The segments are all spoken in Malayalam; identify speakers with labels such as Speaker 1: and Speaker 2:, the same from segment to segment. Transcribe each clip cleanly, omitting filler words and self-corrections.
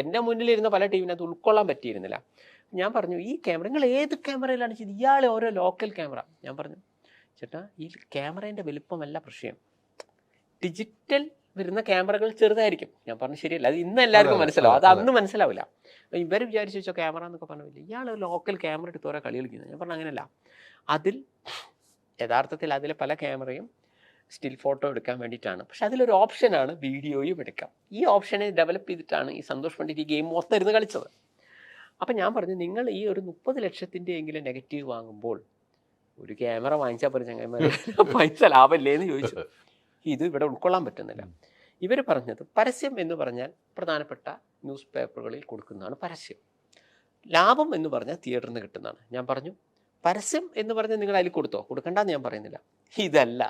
Speaker 1: എൻ്റെ മുന്നിലിരുന്ന പല ടീമിനകത്ത് ഉൾക്കൊള്ളാൻ പറ്റിയിരുന്നില്ല. ഞാൻ പറഞ്ഞു ഈ ക്യാമറ നിങ്ങൾ ഏത് ക്യാമറയിലാണ് ചെയ്ത്, ഇയാൾ ഓരോ ലോക്കൽ ക്യാമറ. ഞാൻ പറഞ്ഞു ചേട്ടാ ഈ ക്യാമറേൻ്റെ വലുപ്പമല്ല പ്രശ്നം, ഡിജിറ്റൽ വരുന്ന ക്യാമറകൾ ചെറുതായിരിക്കും. ഞാൻ പറഞ്ഞു ശരിയല്ല, അത് ഇന്ന് എല്ലാവർക്കും മനസ്സിലാവും, അത് അന്ന് മനസ്സിലാവില്ല. ഇവർ വിചാരിച്ചു വെച്ചോ ക്യാമറ എന്നൊക്കെ പറഞ്ഞില്ല, ഇയാൾ ലോക്കൽ ക്യാമറ എടുത്ത് ഓരോ കളി കളിക്കുന്നത്. ഞാൻ പറഞ്ഞു അങ്ങനെയല്ല, അതിൽ യഥാർത്ഥത്തിൽ അതിലെ പല ക്യാമറയും സ്റ്റിൽ ഫോട്ടോ എടുക്കാൻ വേണ്ടിയിട്ടാണ്, പക്ഷെ അതിലൊരു ഓപ്ഷനാണ് വീഡിയോയും എടുക്കാം. ഈ ഓപ്ഷനെ ഡെവലപ്പ് ചെയ്തിട്ടാണ് ഈ സന്തോഷ് പണ്ഡിറ്റ് ഈ ഗെയിം മൊത്തം ഇരുന്ന് കളിച്ചത്. അപ്പം ഞാൻ പറഞ്ഞു നിങ്ങൾ ഈ ഒരു 30 ലക്ഷത്തിൻ്റെ എങ്കിലും നെഗറ്റീവ് വാങ്ങുമ്പോൾ ഒരു ക്യാമറ വാങ്ങിച്ചാൽ പോലെ ചങ്ങന്മാർ പൈസ ലാഭമല്ലേ എന്ന് ചോദിച്ചു. ഇത് ഇവിടെ ഉൾക്കൊള്ളാൻ പറ്റുന്നില്ല. ഇവർ പറഞ്ഞത് പരസ്യം എന്ന് പറഞ്ഞാൽ പ്രധാനപ്പെട്ട ന്യൂസ് പേപ്പറുകളിൽ കൊടുക്കുന്നതാണ് പരസ്യം, ലാഭം എന്ന് പറഞ്ഞാൽ തിയേറ്ററിൽ നിന്ന് കിട്ടുന്നതാണ്. ഞാൻ പറഞ്ഞു പരസ്യം എന്ന് പറഞ്ഞാൽ നിങ്ങൾ അതിൽ കൊടുക്കണ്ടെന്ന് ഞാൻ പറയുന്നില്ല, ഇതല്ല,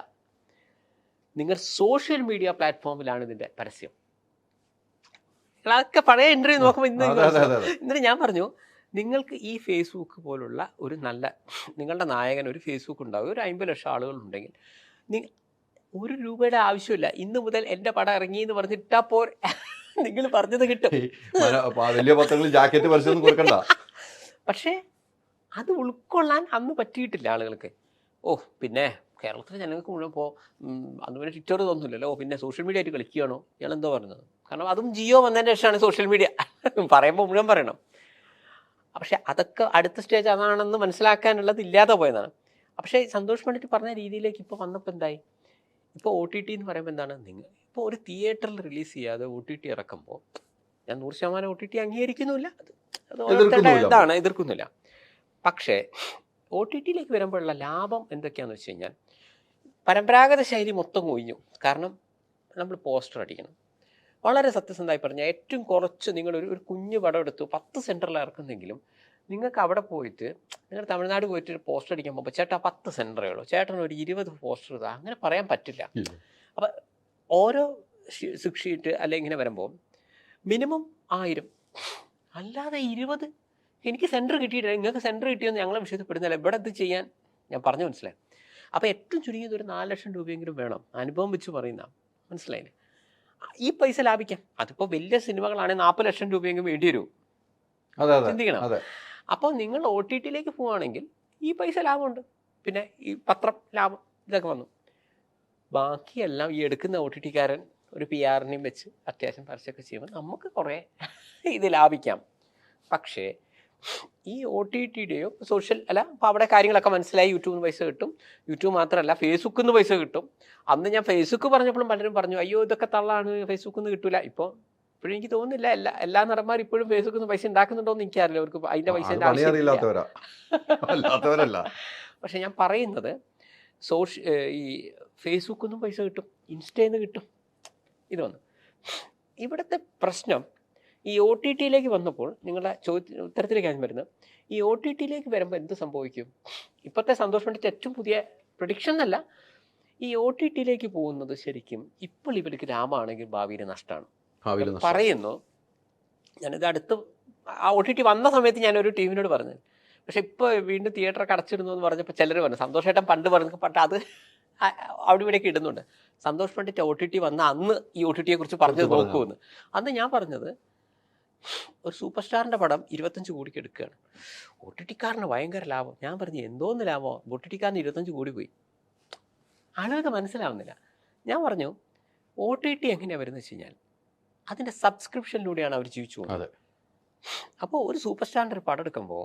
Speaker 1: നിങ്ങൾ സോഷ്യൽ മീഡിയ പ്ലാറ്റ്ഫോമിലാണ് ഇതിൻ്റെ പരസ്യം. നിങ്ങളൊക്കെ പഴയ ഇൻ്റർവ്യൂ നോക്കുമ്പോൾ ഇന്നലെ ഞാൻ പറഞ്ഞു നിങ്ങൾക്ക് ഈ ഫേസ്ബുക്ക് പോലുള്ള ഒരു നല്ല നിങ്ങളുടെ നായകൻ ഒരു ഫേസ്ബുക്ക് ഉണ്ടാവും, ഒരു 50 ലക്ഷം ആളുകളുണ്ടെങ്കിൽ ഒരു രൂപയുടെ ആവശ്യമില്ല, ഇന്ന് മുതൽ എൻ്റെ പടം ഇറങ്ങി എന്ന് പറഞ്ഞിട്ടാ പോർ, നിങ്ങൾ പറഞ്ഞത് കിട്ടും. പക്ഷേ അത് ഉൾക്കൊള്ളാൻ അന്ന് പറ്റിയിട്ടില്ല ആളുകൾക്ക്. പിന്നെ കേരളത്തിലെ ജനങ്ങൾക്ക് മുഴുവൻ ഇപ്പോൾ അന്ന് പിന്നെ ട്വിറ്റർ തോന്നുന്നില്ലല്ലോ, പിന്നെ സോഷ്യൽ മീഡിയ ആയിട്ട് കളിക്കുകയാണോ ഇയാളെന്തോ പറഞ്ഞത്. കാരണം അതും ജിയോ വന്നതിൻ്റെ ശേഷമാണ് സോഷ്യൽ മീഡിയ, പറയുമ്പോൾ മുഴുവൻ പറയണം. പക്ഷെ അതൊക്കെ അടുത്ത സ്റ്റേജ് അതാണെന്ന് മനസ്സിലാക്കാനുള്ളത് ഇല്ലാതെ പോയതാണ്. പക്ഷേ സന്തോഷ് പണ്ഡിറ്റ് പറഞ്ഞ രീതിയിലേക്ക് ഇപ്പോൾ വന്നപ്പോൾ എന്തായി, ഇപ്പോൾ OTT എന്ന് പറയുമ്പോൾ എന്താണ്, നിങ്ങൾ ഇപ്പോൾ ഒരു തിയേറ്ററിൽ റിലീസ് ചെയ്യാതെ OTT ഇറക്കുമ്പോൾ ഞാൻ 100% OTT അംഗീകരിക്കുന്നില്ല, അത് ഓരോരുത്തരുടെ ഇതാണ്, എതിർക്കുന്നില്ല. പക്ഷേ OTTയിലേക്ക് വരുമ്പോഴുള്ള ലാഭം എന്തൊക്കെയാണെന്ന് വെച്ച് കഴിഞ്ഞാൽ പരമ്പരാഗത ശൈലി മൊത്തം ഒഴിഞ്ഞു. കാരണം നമ്മൾ പോസ്റ്റർ അടിക്കണം. വളരെ സത്യസന്ധമായി പറഞ്ഞാൽ ഏറ്റവും കുറച്ച് നിങ്ങളൊരു കുഞ്ഞു പടം എടുത്തു 10 സെൻറ്ററിൽ ഇറക്കുന്നെങ്കിലും നിങ്ങൾക്ക് അവിടെ പോയിട്ട് നിങ്ങൾ തമിഴ്നാട് പോയിട്ട് ഒരു പോസ്റ്റർ അടിക്കാൻ പോകുമ്പോൾ ചേട്ടാ 10 സെൻറ്ററേ ഉള്ളൂ, ചേട്ടൻ ഒരു 20 പോസ്റ്റർ ഇതാ, അങ്ങനെ പറയാൻ പറ്റില്ല. അപ്പം ഓരോ ഷീറ്റ് അല്ലെങ്കിൽ ഇങ്ങനെ വരുമ്പോൾ മിനിമം 1000, അല്ലാതെ 20 എനിക്ക് സെൻറ്റർ കിട്ടിയിട്ടില്ല, നിങ്ങൾക്ക് സെൻറ്റർ കിട്ടിയെന്ന് ഞങ്ങളെ വിഷയത്തിൽപ്പെടുന്നില്ല, ഇവിടെ ഇത് ചെയ്യാൻ ഞാൻ പറഞ്ഞു മനസ്സിലായി. അപ്പോൾ ഏറ്റവും ചുരുങ്ങിയത് ഒരു 4 ലക്ഷം രൂപയെങ്കിലും വേണം, അനുഭവം വെച്ച് പറയുന്ന മനസ്സിലായില്ലേ. ഈ പൈസ ലാഭിക്കാം. അതിപ്പോൾ വലിയ സിനിമകളാണെങ്കിൽ 40 ലക്ഷം രൂപയെങ്കിലും വേണ്ടി വരും, ചിന്തിക്കണം. അപ്പോൾ നിങ്ങൾ OTTയിലേക്ക് പോവുകയാണെങ്കിൽ ഈ പൈസ ലാഭമുണ്ട്, പിന്നെ ഈ പത്രം ലാഭം ഇതൊക്കെ വന്നു. ബാക്കിയെല്ലാം ഈ എടുക്കുന്ന OTTക്കാരൻ ഒരു PR-നെയും വെച്ച് അത്യാവശ്യം പരസ്യമൊക്കെ ചെയ്യുമ്പോൾ നമുക്ക് കുറേ ഇത് ലാഭിക്കാം. പക്ഷേ ഈ OTTയുടെയോ സോഷ്യൽ അല്ല, അപ്പോൾ അവിടെ കാര്യങ്ങളൊക്കെ മനസ്സിലായി, യൂട്യൂബിൽ നിന്ന് പൈസ കിട്ടും. യൂട്യൂബ് മാത്രമല്ല ഫേസ്ബുക്കിൽ നിന്ന് പൈസ കിട്ടും. അന്ന് ഞാൻ ഫേസ്ബുക്ക് പറഞ്ഞപ്പോഴും പലരും പറഞ്ഞു അയ്യോ ഇതൊക്കെ തള്ളാണ്, ഫേസ്ബുക്കിൽ നിന്ന് കിട്ടില്ല. ഇപ്പോഴും എനിക്ക് തോന്നുന്നില്ല എല്ലാ നടന്മാരും ഇപ്പോഴും ഫേസ്ബുക്കിൽ നിന്ന് പൈസ ഉണ്ടാക്കുന്നുണ്ടോ എന്ന് എനിക്കറിയില്ല, അവർക്ക് അതിൻ്റെ പൈസ ആവശ്യമില്ല. പക്ഷെ ഞാൻ പറയുന്നത് ഈ ഫേസ്ബുക്കിൽ നിന്നും പൈസ കിട്ടും, ഇൻസ്റ്റയിൽ നിന്ന് കിട്ടും. ഇതൊന്ന് ഇവിടുത്തെ പ്രശ്നം ഈ OTTയിലേക്ക് വന്നപ്പോൾ നിങ്ങളുടെ ഉത്തരത്തിലേക്ക് ഞാൻ വരുന്നത്, ഈ OTTയിലേക്ക് വരുമ്പോൾ എന്ത് സംഭവിക്കും. ഇപ്പോഴത്തെ സന്തോഷ് പണ്ഡിറ്റ് ഏറ്റവും പുതിയ പ്രഡിക്ഷൻ എന്നല്ല, ഈ OTTയിലേക്ക് പോകുന്നത് ശരിക്കും ഇപ്പോൾ ഇവർക്ക് ലാഭമാണെങ്കിൽ ഭാവിയിൽ നഷ്ടമാണ് പറയുന്നു. ഞാനിത് അടുത്ത് ആ OTT വന്ന സമയത്ത് ഞാനൊരു ടീമിനോട് പറഞ്ഞു, പക്ഷെ ഇപ്പോൾ വീണ്ടും തിയേറ്ററൊക്കെ അടച്ചിടുന്നു എന്ന് പറഞ്ഞപ്പോൾ ചിലർ പറഞ്ഞു സന്തോഷേട്ടൻ പണ്ട് പറഞ്ഞു, പക്ഷേ അത് അവിടെ ഇവിടെയൊക്കെ ഇടുന്നുണ്ട്. സന്തോഷ് പണ്ഡിറ്റ് OTT വന്ന അന്ന് ഈ OTTയെക്കുറിച്ച് പറഞ്ഞത് നോക്കുമെന്ന്. അന്ന് ഞാൻ പറഞ്ഞത് ഒരു സൂപ്പർ സ്റ്റാറിൻ്റെ പടം 25 കോടിക്ക് എടുക്കുകയാണ്, OTTക്കാരന് ഭയങ്കര ലാഭം. ഞാൻ പറഞ്ഞു എന്തോന്ന് ലാഭമോ, OTTക്കാരന് 25 കോടി പോയി. ആളുകൾക്ക് മനസ്സിലാവുന്നില്ല. ഞാൻ പറഞ്ഞു OTT എങ്ങനെയാണ് വരുന്നത് വെച്ച് കഴിഞ്ഞാൽ അതിൻ്റെ സബ്സ്ക്രിപ്ഷനിലൂടെയാണ് അവർ ജീവിച്ചു പോകുന്നത്. അപ്പോൾ ഒരു സൂപ്പർ സ്റ്റാറിൻ്റെ ഒരു പടം എടുക്കുമ്പോൾ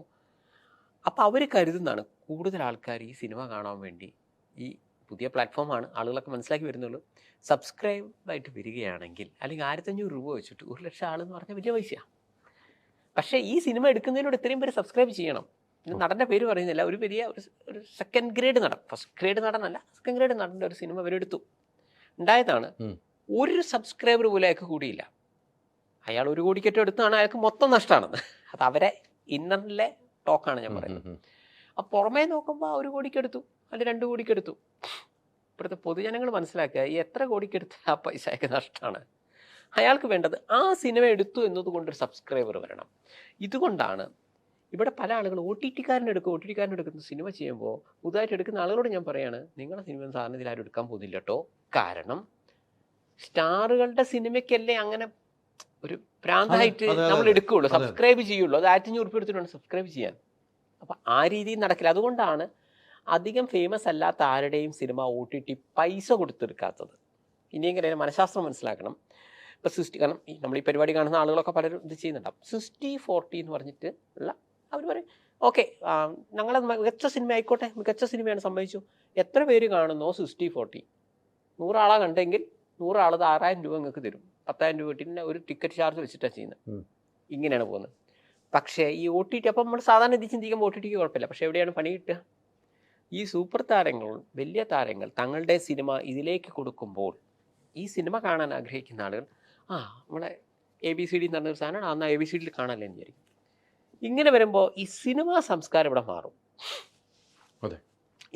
Speaker 1: അപ്പോൾ അവർ കരുതുന്നതാണ് കൂടുതൽ ആൾക്കാർ ഈ സിനിമ കാണാൻ വേണ്ടി, ഈ പുതിയ പ്ലാറ്റ്ഫോമാണ് ആളുകളൊക്കെ മനസ്സിലാക്കി വരുന്നുള്ളൂ, സബ്സ്ക്രൈബായിട്ട് വരികയാണെങ്കിൽ അല്ലെങ്കിൽ 1500 രൂപ വെച്ചിട്ട് 1 ലക്ഷം ആളെന്ന് പറഞ്ഞാൽ വലിയ പൈസയാണ്. പക്ഷേ ഈ സിനിമ എടുക്കുന്നതിലൂടെ ഇത്രയും പേര് സബ്സ്ക്രൈബ് ചെയ്യണം. നടൻ്റെ പേര് പറയുന്നില്ല, ഒരു വലിയ ഒരു സെക്കൻഡ് ഗ്രേഡ് നടൻ, ഫസ്റ്റ് ഗ്രേഡ് നടനല്ല സെക്കൻഡ് ഗ്രേഡ് നടൻ്റെ ഒരു സിനിമ അവരെടുത്തു ഉണ്ടായതാണ്. ഒരു സബ്സ്ക്രൈബർ പോലും അയാൾക്ക് കൂടിയില്ല. അയാൾ 1 കോടിക്കറ്റോ എടുത്താണ്, അയാൾക്ക് മൊത്തം നഷ്ടമാണെന്ന്. അത് അവരെ ഇന്നറിലെ ടോക്കാണ് ഞാൻ പറയുന്നത്. അപ്പോൾ പുറമേ നോക്കുമ്പോൾ 1 കോടിക്കെടുത്തു അല്ലെങ്കിൽ 2 കോടിക്കെടുത്തു. ഇപ്പോഴത്തെ പൊതുജനങ്ങൾ മനസ്സിലാക്കുക ഈ എത്ര കോടിക്കെടുത്ത ആ പൈസയൊക്കെ നഷ്ടമാണ്. അയാൾക്ക് വേണ്ടത് ആ സിനിമ എടുത്തു എന്നതുകൊണ്ടൊരു സബ്സ്ക്രൈബർ വരണം. ഇതുകൊണ്ടാണ് ഇവിടെ പല ആളുകൾ OTTക്കാരനെടുക്കുന്ന സിനിമ ചെയ്യുമ്പോൾ പുതുതായിട്ട് എടുക്കുന്ന ആളുകളോട് ഞാൻ പറയാണ്, നിങ്ങളുടെ സിനിമ സാധനത്തിൽ ആരും എടുക്കാൻ പോകുന്നില്ല കേട്ടോ. കാരണം സ്റ്റാറുകളുടെ സിനിമയ്ക്കല്ലേ അങ്ങനെ ഒരു പ്രാന്തായിട്ട് നമ്മൾ എടുക്കുകയുള്ളൂ, സബ്സ്ക്രൈബ് ചെയ്യുള്ളൂ. അത് 1500 എടുത്തിട്ടുണ്ട് സബ്സ്ക്രൈബ് ചെയ്യാൻ. അപ്പം ആ രീതിയിൽ നടക്കില്ല. അതുകൊണ്ടാണ് അധികം ഫേമസ് അല്ലാത്ത ആരുടെയും സിനിമ OTT പൈസ കൊടുത്തെടുക്കാത്തത്. ഇനിയെങ്കിലും മനഃശാസ്ത്രം മനസ്സിലാക്കണം. ഇപ്പോൾ കാരണം നമ്മൾ ഈ പരിപാടി കാണുന്ന ആളുകളൊക്കെ പലരും ഇത് ചെയ്യുന്നുണ്ടാവും. 60-40 എന്ന് പറഞ്ഞിട്ട് ഉള്ള അവർ പറയും ഓക്കെ ഞങ്ങളെ മികച്ച സിനിമ ആയിക്കോട്ടെ, മികച്ച സിനിമയാണ് സമ്മതിച്ചു. എത്ര പേര് കാണുന്നോ 60-40, 100 ആളാ കണ്ടെങ്കിൽ 100 ആൾ 6000 രൂപ നിങ്ങൾക്ക് തരും. 10,000 രൂപ കിട്ടി ഒരു ടിക്കറ്റ് ചാർജ് വെച്ചിട്ടാണ് ചെയ്യുന്നത്. ഇങ്ങനെയാണ് പോകുന്നത്. പക്ഷേ ഈ OTT അപ്പം നമ്മൾ സാധാരണ ഇത് ചിന്തിക്കുമ്പോൾ OTTക്ക് കുഴപ്പമില്ല. പക്ഷേ എവിടെയാണ് പണി കിട്ടുക? ഈ സൂപ്പർ താരങ്ങൾ, വലിയ താരങ്ങൾ തങ്ങളുടെ സിനിമ ഇതിലേക്ക് കൊടുക്കുമ്പോൾ ഈ സിനിമ കാണാൻ ആഗ്രഹിക്കുന്ന ആളുകൾ നമ്മളെ ABCD എന്ന് പറഞ്ഞൊരു സാധനമാണ്, അന്ന് ABCD കാണാനല്ലേ എന്ന് വിചാരിക്കും. ഇങ്ങനെ വരുമ്പോൾ ഈ സിനിമാ സംസ്കാരം ഇവിടെ മാറും.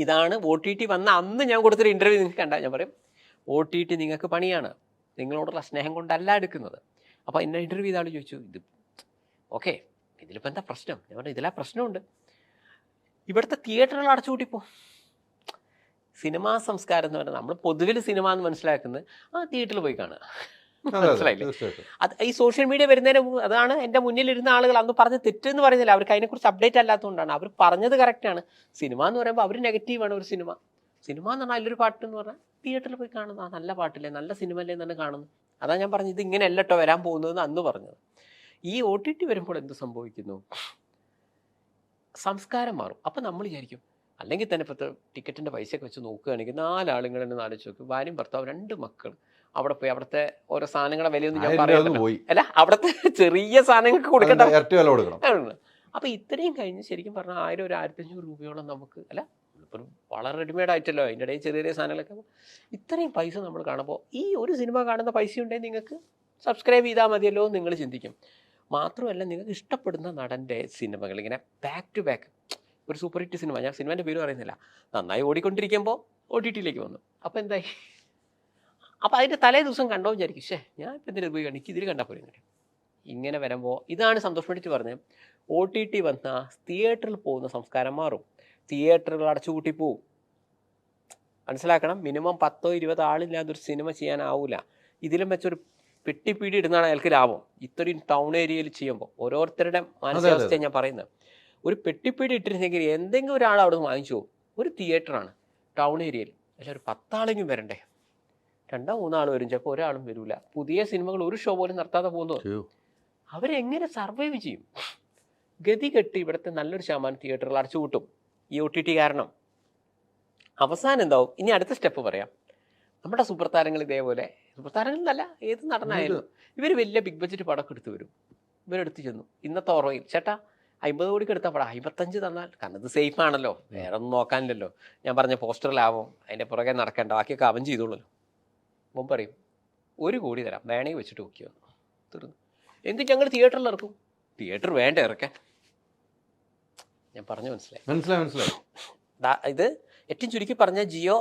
Speaker 1: ഇതാണ് OTT വന്ന അന്ന് ഞാൻ കൊടുത്തൊരു ഇൻ്റർവ്യൂ നിങ്ങൾക്ക് കണ്ടാൽ ഞാൻ പറയും OTT നിങ്ങൾക്ക് പണിയാണ്, നിങ്ങളോടുള്ള സ്നേഹം കൊണ്ടല്ല എടുക്കുന്നത്. അപ്പോൾ എന്നെ ഇൻ്റർവ്യൂ ചെയ്ത ആൾ ചോദിച്ചു ഇത് ഓക്കെ ഇതിലിപ്പോൾ എന്താ പ്രശ്നം? ഞാൻ പറഞ്ഞു ഇതിലാ പ്രശ്നമുണ്ട്. ഇവിടുത്തെ തിയേറ്ററുകൾ അടച്ചുകൂട്ടിപ്പോ. സിനിമാ സംസ്കാരം എന്ന് പറഞ്ഞാൽ നമ്മൾ പൊതുവിൽ സിനിമ എന്ന് മനസ്സിലാക്കുന്നത് തിയേറ്ററിൽ പോയി കാണുക, മനസ്സിലായില്ലേ? അത് ഈ സോഷ്യൽ മീഡിയ വരുന്നതിന് അതാണ് എൻ്റെ മുന്നിലിരുന്ന ആളുകൾ അന്ന് പറഞ്ഞ് തെറ്റെന്ന് പറയുന്നില്ല, അവർക്ക് അതിനെക്കുറിച്ച് അപ്ഡേറ്റ് അല്ലാത്തതുകൊണ്ടാണ്. അവർ പറഞ്ഞത് കറക്റ്റാണ്. സിനിമ എന്ന് പറയുമ്പോൾ അവർ നെഗറ്റീവാണ്. ഒരു സിനിമ എന്ന് പറഞ്ഞാൽ അതിലൊരു പാട്ട് എന്ന് പറഞ്ഞാൽ തിയേറ്ററിൽ പോയി കാണുന്നു, നല്ല പാട്ടില്ലേ, നല്ല സിനിമ അല്ലേ എന്ന് കാണുന്നു. അതാ ഞാൻ പറഞ്ഞത് ഇത് ഇങ്ങനെ അല്ലട്ടോ വരാൻ പോകുന്നതെന്ന് അന്ന് പറഞ്ഞത്. ഈ OTT വരുമ്പോൾ എന്ത് സംഭവിക്കുന്നു? സംസ്കാരം മാറും. അപ്പം നമ്മൾ വിചാരിക്കും അല്ലെങ്കിൽ തന്നെ ഇപ്പോഴത്തെ ടിക്കറ്റിൻ്റെ പൈസയൊക്കെ വെച്ച് നോക്കുകയാണെങ്കിൽ 4 ആളുകൾ തന്നെ ആലോചിച്ച് നോക്കും, ഭാര്യയും ഭർത്താവ് 2 മക്കൾ അവിടെ പോയി അവിടുത്തെ ഓരോ സാധനങ്ങളുടെ വിലയൊന്നും ഞാൻ പറയുന്നില്ല, അല്ല അവിടുത്തെ ചെറിയ സാധനങ്ങൾക്ക് കൊടുക്കണം. അപ്പം ഇത്രയും കഴിഞ്ഞ് ശരിക്കും പറഞ്ഞാൽ 1000 ഒരു 1500 രൂപയോളം നമുക്ക് അല്ല ഇപ്പം വളരെ റെഡിമെയ്ഡ് ആയിട്ടല്ലോ, അതിൻ്റെ ഇടയിൽ ചെറിയ ചെറിയ സാധനങ്ങളൊക്കെ. ഇത്രയും പൈസ നമ്മൾ കാണുമ്പോൾ ഈ ഒരു സിനിമ കാണുന്ന പൈസ ഉണ്ടെങ്കിൽ നിങ്ങൾക്ക് സബ്സ്ക്രൈബ് ചെയ്താൽ മതിയല്ലോ എന്ന് നിങ്ങൾ ചിന്തിക്കും. മാത്രമല്ല നിങ്ങൾക്ക് ഇഷ്ടപ്പെടുന്ന നടൻ്റെ സിനിമകൾ ഇങ്ങനെ ബാക്ക് ടു ബാക്ക് ഒരു സൂപ്പർ ഹിറ്റ് സിനിമ, ഞാൻ സിനിമേൻ്റെ പേര് പറയുന്നില്ല, നന്നായി ഓടിക്കൊണ്ടിരിക്കുമ്പോൾ OTTയിലേക്ക് വന്നു. അപ്പോൾ എന്തായി? അപ്പോൾ അതിൻ്റെ തലേ ദിവസം കണ്ടോ വിചാരിക്കും ഞാൻ ഇപ്പം എന്തിനു പോയി കണ്ടു, ഇതിൽ കണ്ടാൽ പോയി. ഇങ്ങനെ വരുമ്പോൾ ഇതാണ് സന്തോഷ് പണ്ഡിറ്റ് പറഞ്ഞത്, OTT വന്നാൽ തിയേറ്ററിൽ പോകുന്ന സംസ്കാരം മാറും, തിയേറ്ററുകൾ അടച്ചുകൂട്ടി പോവും. മനസ്സിലാക്കണം, മിനിമം 10-20 ആളില്ലാതൊരു സിനിമ ചെയ്യാനാവില്ല. ഇതിലും വെച്ചൊരു പെട്ടിപ്പീടി ഇടുന്നതാണ് അയാൾക്ക് ലാഭം. ഇത്രയും ടൗൺ ഏരിയയിൽ ചെയ്യുമ്പോൾ ഓരോരുത്തരുടെ മാനസികാവസ്ഥയാണ് ഞാൻ പറയുന്നത്. ഒരു പെട്ടിപ്പീടി ഇട്ടിരുന്നെങ്കിൽ എന്തെങ്കിലും ഒരാൾ അവിടെ നിന്ന് വാങ്ങിച്ചു പോകും. ഒരു തിയേറ്ററാണ് ടൗൺ ഏരിയയിൽ, അല്ല ഒരു 10 ആളെങ്കിലും വരണ്ടേ? 2-3 ആൾ വരും, ചിലപ്പോൾ ഒരാളും വരില്ല. പുതിയ സിനിമകൾ ഒരു ഷോ പോലും നടത്താതെ പോകുന്നത് അവരെങ്ങനെ സർവൈവ് ചെയ്യും? ഗതി കെട്ടി ഇവിടുത്തെ നല്ലൊരു ശതമാനം തിയേറ്ററുകൾ അടച്ചുകൂട്ടും ഈ OTT കാരണം. അവസാനം എന്താവും? ഇനി അടുത്ത സ്റ്റെപ്പ് പറയാം. നമ്മുടെ സൂപ്പർ താരങ്ങൾ ഇതേപോലെ, സൂപ്പർ താരങ്ങൾ എന്നല്ല ഏത് നടനായാലും, ഇവർ വലിയ ബിഗ് ബഡ്ജറ്റ് പടമൊക്കെ എടുത്ത് വരും. ഇവരെടുത്ത് ചെന്നു ഇന്നത്തെ ഓർമ്മയിൽ ചേട്ടാ 50 കോടിക്ക് എടുത്താൽ പടം 55 തന്നാൽ, കാരണം ഇത് സേഫ് ആണല്ലോ, വേറെ ഒന്നും നോക്കാനില്ലല്ലോ, ഞാൻ പറഞ്ഞ പോസ്റ്ററിലാവും, അതിൻ്റെ പുറകെ നടക്കേണ്ട, ബാക്കിയൊക്കെ അവൻ ചെയ്തോളൂ. മുമ്പ് പറയും 1 കോടി തരാം, വേണമെങ്കിൽ വെച്ചിട്ട് നോക്കി വന്നു, തീർന്നു. എന്ത് ഞങ്ങൾ തിയേറ്ററിൽ ഇറക്കും? തിയേറ്റർ വേണ്ട ഇറക്കാൻ. ഞാൻ പറഞ്ഞു മനസ്സിലായി. ഇത് ഏറ്റവും ചുരുക്കി പറഞ്ഞാൽ ജിയോ